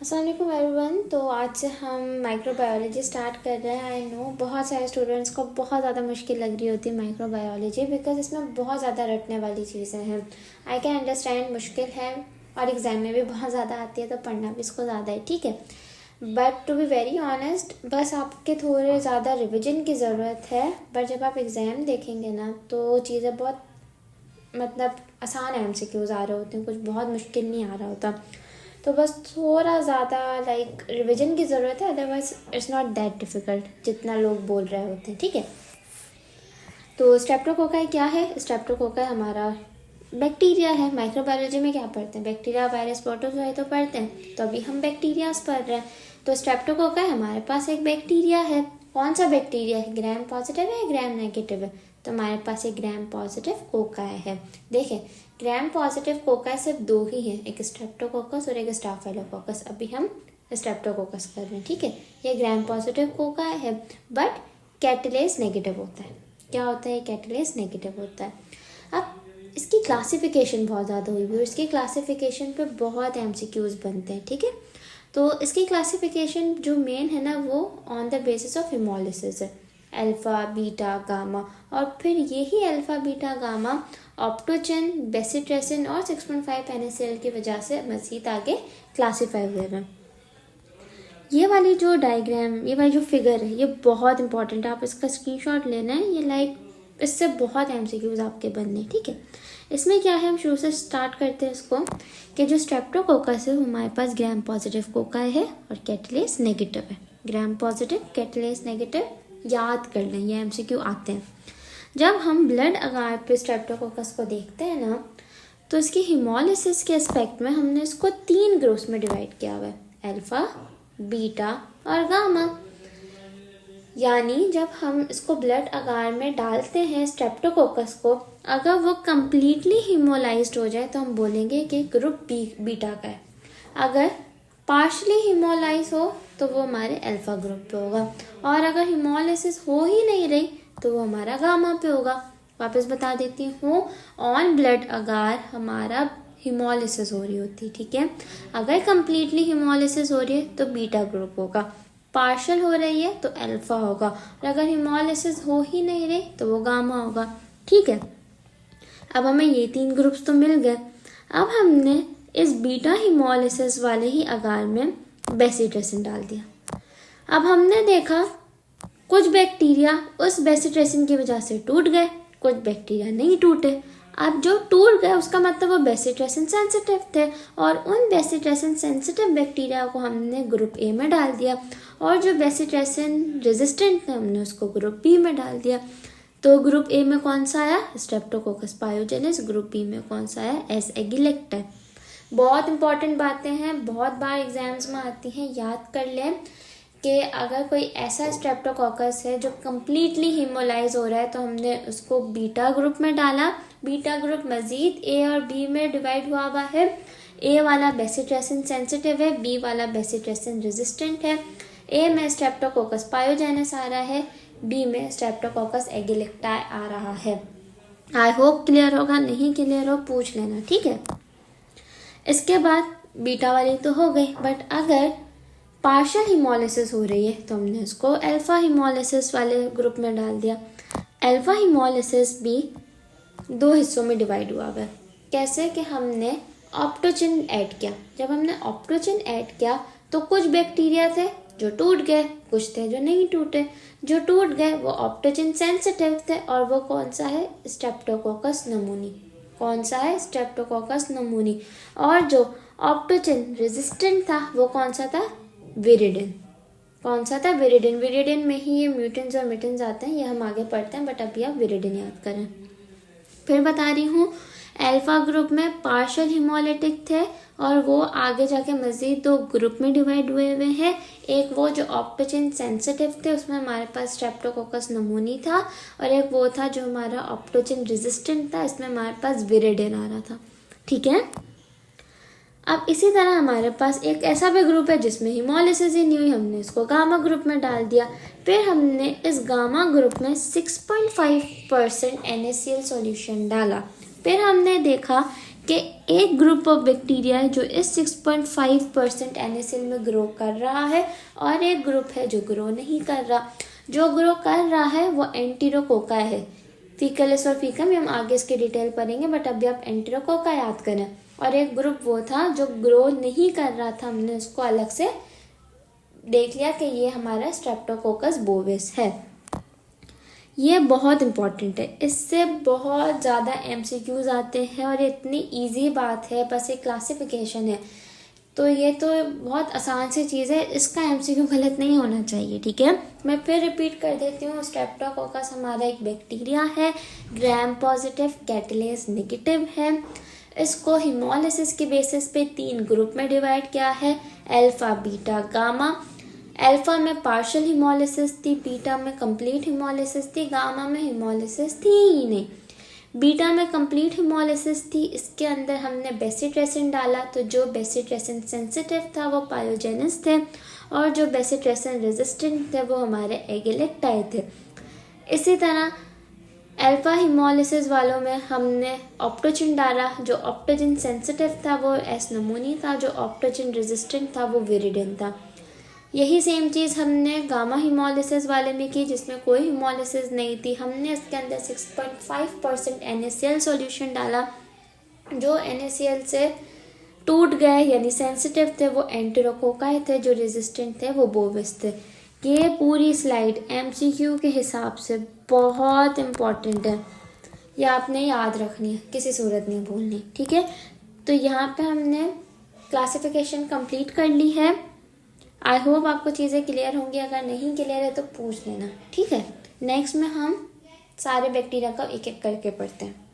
अस्सलाम वालेकुम एवरीवन। तो आज से हम माइक्रोबायोलॉजी स्टार्ट कर रहे हैं। आई नो बहुत सारे स्टूडेंट्स को बहुत ज़्यादा मुश्किल लग रही होती है माइक्रोबायोलॉजी, बिकॉज इसमें बहुत ज़्यादा रटने वाली चीज़ें हैं। आई कैन अंडरस्टैंड मुश्किल है और एग्ज़ाम में भी बहुत ज़्यादा आती है, तो पढ़ना भी इसको ज़्यादा है, ठीक है। But to be very honest, बस आपके थोड़े ज़्यादा रिविजन की ज़रूरत है। बट जब आप एग्ज़ाम देखेंगे ना, तो चीज़ें बहुत आसान MCQs आ रहे होते हैं, कुछ बहुत मुश्किल नहीं आ रहा होता। तो बस थोड़ा ज़्यादा रिविजन की ज़रूरत है, otherwise it's not that difficult जितना लोग बोल रहे होते हैं, ठीक है। तो स्ट्रेप्टोकोकाई क्या है? स्ट्रेप्टोकोकाई हमारा बैक्टीरिया है। माइक्रोबायोलॉजी में क्या पढ़ते हैं? बैक्टीरिया, वायरस, प्रोटोजोआ तो पढ़ते हैं, तो अभी हम बैक्टीरियाज पढ़ रहे हैं। तो स्ट्रेप्टोकोकाई हमारे पास एक बैक्टीरिया है। कौन सा बैक्टीरिया है? ग्राम पॉजिटिव है या ग्राम नेगेटिव है? तो हमारे पास एक ग्राम पॉजिटिव कोकाई है। देखें, ग्राम पॉजिटिव कोकाई सिर्फ दो ही हैं, एक स्ट्रेप्टोकोकस और एक स्टाफाइलोकोकस। अभी हम स्ट्रेप्टोकोकस कर रहे हैं, ठीक है। ये ग्राम पॉजिटिव कोकाई है, बट कैटलेस नेगेटिव होता है। क्या होता है? कैटलेस नेगेटिव होता है। अब इसकी क्लासिफिकेशन बहुत ज़्यादा हुई है, इसकी क्लासिफिकेशन पे बहुत MCQs बनते हैं, ठीक है। तो इसकी क्लासिफिकेशन जो मेन है ना, वो on the basis of haemolysis है, अल्फ़ा, बीटा, गामा। और फिर यही अल्फ़ा, बीटा, गामा ऑप्टोजन, बेसिट्रेसिन और 6.5 पेनिसिलिन की वजह से मज़ीद आगे क्लासीफाई हुए हैं। ये वाली जो डायग्राम, ये वाली जो फिगर है, ये बहुत इंपॉर्टेंट है, आप इसका स्क्रीनशॉट लेना है। ये इससे बहुत MCQs आपके बनने, ठीक है। इसमें क्या है, हम शुरू से स्टार्ट करते हैं इसको, कि जो स्ट्रेप्टोकोकस है हमारे पास ग्राम पॉजिटिव कोकाई है और कैटलेस नेगेटिव है। ग्राम पॉजिटिव, कैटलेस नेगेटिव याद कर लें, ये MCQ आते हैं। जब हम ब्लड अगार पे स्ट्रेप्टोकोकस को देखते हैं ना, तो इसकी हिमोलिसिस के एस्पेक्ट में हमने इसको 3 ग्रुप्स में डिवाइड किया हुआ है, अल्फ़ा, बीटा और गामा। यानी जब हम इसको ब्लड अगार में डालते हैं स्ट्रेप्टोकोकस को, अगर वो कम्प्लीटली हिमोलाइज्ड हो जाए तो हम बोलेंगे कि ग्रुप बीटा का है। अगर पार्शली हिमोलाइज हो तो वो हमारे अल्फ़ा ग्रुप पे होगा, और अगर हिमोलिसिस हो ही नहीं रही तो वो हमारा गामा पे होगा। वापस बता देती हूँ, ऑन ब्लड अगार हमारा हिमोलिसिस हो रही होती, ठीक है। अगर कम्प्लीटली हिमोलिसिस हो रही है तो बीटा ग्रुप होगा, पार्शल हो रही है तो अल्फ़ा होगा, और अगर हिमोलिसिस हो ही नहीं रही तो वो गामा होगा, ठीक है। अब हमें ये 3 ग्रुप्स तो मिल गए। अब हमने इस बीटा हिमोलिसिस वाले ही अगार में बेसिट्रेसिन डाल दिया। अब हमने देखा कुछ बैक्टीरिया उस बेसिट्रेसिन की वजह से टूट गए, कुछ बैक्टीरिया नहीं टूटे। अब जो टूट गए उसका मतलब वो बेसिट्रेसिन सेंसिटिव थे, और उन बेसिट्रेसिन सेंसिटिव बैक्टीरिया को हमने ग्रुप A में डाल दिया, और जो बेसिट्रेसिन रेजिस्टेंट थे हमने उसको ग्रुप B में डाल दिया। तो ग्रुप A में कौन सा आया? स्ट्रेप्टोकोकस पायोजेनिस। ग्रुप B में कौन सा आया? एस एगिलेक्टाई। बहुत इंपॉर्टेंट बातें हैं, बहुत बार एग्जाम्स में आती हैं, याद कर लें कि अगर कोई ऐसा स्ट्रेप्टोकोकस है जो कम्प्लीटली हिमोलाइज हो रहा है तो हमने उसको बीटा ग्रुप में डाला। बीटा ग्रुप मज़ीद A और B में डिवाइड हुआ हुआ है। A वाला बेसिट्रेसिन सेंसिटिव है, B वाला बेसिट्रेसिन रेजिस्टेंट है। A में स्ट्रेप्टोकोकस पायोजेनिस आ रहा है, B में स्ट्रेप्टोकोकस एगिलेक्टाई आ रहा है। आई होप क्लियर होगा, नहीं क्लियर हो पूछ लेना, ठीक है। इसके बाद बीटा वाली तो हो गई, बट अगर पार्शियल हिमोलिसिस हो रही है तो हमने उसको अल्फ़ा हिमोलिसिस वाले ग्रुप में डाल दिया। अल्फ़ा हिमोलिसिस भी 2 हिस्सों में डिवाइड हुआ है। कैसे? कि हमने ऑप्टोजिन ऐड किया। जब हमने ऑप्टोजिन ऐड किया तो कुछ बैक्टीरिया थे जो टूट गए, कुछ थे जो नहीं टूटे। जो टूट गए वो ऑप्टोजिन सेंसिटिव थे, और वो कौन सा है? स्ट्रेप्टोकोकस नमूनी। कौन सा है? स्ट्रेप्टोकोकस नमूनी। और जो ऑप्टोजिन रेजिस्टेंट था वो कौन सा था? विरिडिन। कौन सा था? विरिडिन। विरिडिन में ही ये म्यूटेंट्स और मिटेंट्स आते हैं, ये हम आगे पढ़ते हैं, बट अभी आप विरिडिन याद करें। फिर बता रही हूँ, अल्फ़ा ग्रुप में पार्शियल हिमोलिटिक थे, और वो आगे जाके मज़ीद 2 ग्रुप में डिवाइड हुए हैं। एक वो जो ऑप्टोजिन सेंसिटिव थे, उसमें हमारे पास स्ट्रेप्टोकोकस नमूनी था, और एक वो था जो हमारा ऑप्टोजिन रेजिस्टेंट था, इसमें हमारे पास विरिडिन आ रहा था, ठीक है। अब इसी तरह हमारे पास एक ऐसा भी ग्रुप है जिसमें हिमोलिसिस ही नहीं हुई, हमने इसको गामा ग्रुप में डाल दिया। फिर हमने इस गामा ग्रुप में 6.5% NaCl सॉल्यूशन डाला। फिर हमने देखा कि एक ग्रुप ऑफ बैक्टीरिया है जो इस 6.5% NaCl में ग्रो कर रहा है और एक ग्रुप है जो ग्रो नहीं कर रहा। जो ग्रो कर रहा है वो एंटेरोकोका है। फीकलिस और फीकम हम आगे इसके डिटेल पढ़ेंगे, बट अभी आप एंटेरोकोका याद करें। और एक ग्रुप वो था जो ग्रो नहीं कर रहा था, हमने उसको अलग से देख लिया कि ये हमारा स्ट्रेप्टोकोकस बोविस है। ये बहुत इम्पॉर्टेंट है, इससे बहुत ज़्यादा MCQs आते हैं और इतनी इजी बात है, बस एक क्लासिफिकेशन है। तो ये तो बहुत आसान सी चीज़ है, इसका MCQ गलत नहीं होना चाहिए, ठीक है। मैं फिर रिपीट कर देती हूँ। स्ट्रेप्टोकोकस हमारा एक बैक्टीरिया है, ग्राम पॉजिटिव, कैटालेस नेगेटिव है। इसको हिमोलिसिस के बेसिस पे 3 ग्रुप में डिवाइड किया है, अल्फा, बीटा, गामा। अल्फा में पार्शियल हिमोलिसिस थी, बीटा में कंप्लीट हिमोलिसिस थी, गामा में हिमोलिसिस थी ही नहीं। बीटा में कंप्लीट हिमोलिसिस थी, इसके अंदर हमने बेसिट्रेसिन डाला, तो जो बेसिट्रेसिन सेंसिटिव था वो पायोजेनिस थे और जो बेसिट्रेसिन रेजिस्टेंट थे वो हमारे एगिलेक्टाई थे। इसी तरह अल्फा हिमोलिसिस वालों में हमने ऑप्टोजिन डाला, जो ऑप्टोजिन सेंसिटिव था वो एस नमूनी था, जो ऑप्टोजिन रेजिस्टेंट था वो विरिडिन था। यही सेम चीज़ हमने गामा हिमोलिसिस वाले में की, जिसमें कोई हिमोलिसिस नहीं थी। हमने इसके अंदर 6.5% NaCl सॉल्यूशन डाला। जो NaCl से टूट गए यानी सेंसिटिव थे वो एंटेरोकोकाई थे, जो रेजिस्टेंट थे वो बोविस थे। ये पूरी स्लाइड MCQ के हिसाब से बहुत इम्पॉर्टेंट है, ये आपने याद रखनी है, किसी सूरत नहीं भूलनी, ठीक है। तो यहाँ पे हमने क्लासिफिकेशन कंप्लीट कर ली है। आई होप आपको चीज़ें क्लियर होंगी, अगर नहीं क्लियर है तो पूछ लेना, ठीक है। नेक्स्ट में हम सारे बैक्टीरिया का एक एक करके पढ़ते हैं।